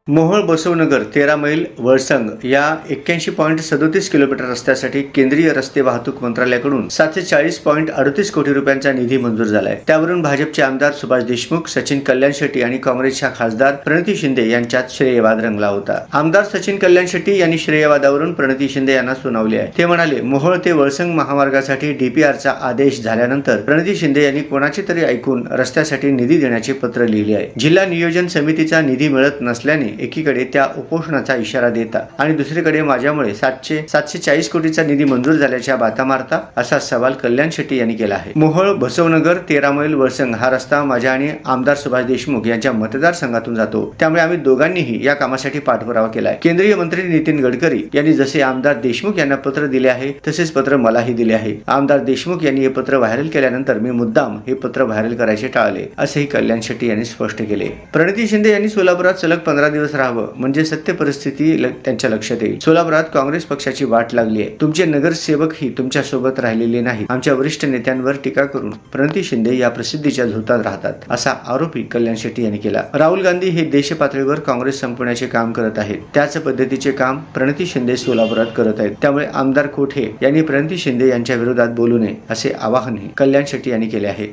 मोहोळ बसवनगर 13 मैल वळसंग या 81.37 किलोमीटर रस्त्यासाठी केंद्रीय रस्ते वाहतूक मंत्रालयाकडून 740.38 कोटी रुपयांचा निधी मंजूर झालाय। त्यावरून भाजपचे आमदार सुभाष देशमुख, सचिन कल्याण शेट्टी आणि काँग्रेसच्या खासदार प्रणिती शिंदे यांच्यात श्रेयवाद रंगला होता। आमदार सचिन कल्याण शेट्टी यांनी श्रेयवादावरून प्रणिती शिंदे यांना सुनावले आहे। ते म्हणाले, मोहोळ ते वळसंग महामार्गासाठी डीपीआरचा आदेश झाल्यानंतर प्रणिती शिंदे यांनी कोणाचे तरी ऐकून रस्त्यासाठी निधी देण्याचे पत्र लिहिले आहे। जिल्हा नियोजन समितीचा निधी मिळत नसल्याने एकीकडे त्या उपोषणाचा इशारा देता आणि दुसरीकडे माझ्यामुळे 740 कोटीचा निधी मंजूर झाल्याच्या बाता मारता असा सवाल कल्याण शेट्टी यांनी केला आहे। मोहोळ बसवनगर 13 मैल वळसंग हा रस्ता माझ्या आणि आमदार सुभाष देशमुख यांच्या मतदारसंघातून जातो, त्यामुळे आम्ही दोघांनीही या कामासाठी पाठपुरावा केलाय। केंद्रीय मंत्री नितीन गडकरी यांनी जसे आमदार देशमुख यांना पत्र दिले आहे तसेच पत्र मलाही दिले आहे। आमदार देशमुख यांनी हे पत्र व्हायरल केल्यानंतर मी मुद्दाम हे पत्र व्हायरल करायचे टाळले, असेही कल्याण शेट्टी यांनी स्पष्ट केले। प्रणिती शिंदे यांनी सोलापुरात सलग 15 दिवस राहावं म्हणजे सत्य परिस्थिती त्यांच्या लक्षात येईल। सोलापुरात काँग्रेस पक्षाची वाट लागली आहे। तुमचे नगरसेवकही तुमच्या सोबत राहिलेले नाही। आमच्या वरिष्ठ नेत्यांवर टीका करून प्रणिती शिंदे या प्रसिद्धीच्या झोतात राहतात, असा आरोपही कल्याण शेट्टी यांनी केला। राहुल गांधी हे देश पातळीवर काँग्रेस संपवण्याचे काम करत आहेत, त्याच पद्धतीचे काम प्रणिती शिंदे सोलापुरात करत आहेत। त्यामुळे आमदार कोठे यांनी प्रणिती शिंदे यांच्या विरोधात बोलू नये, असे आवाहनही कल्याण शेट्टी यांनी केले आहे।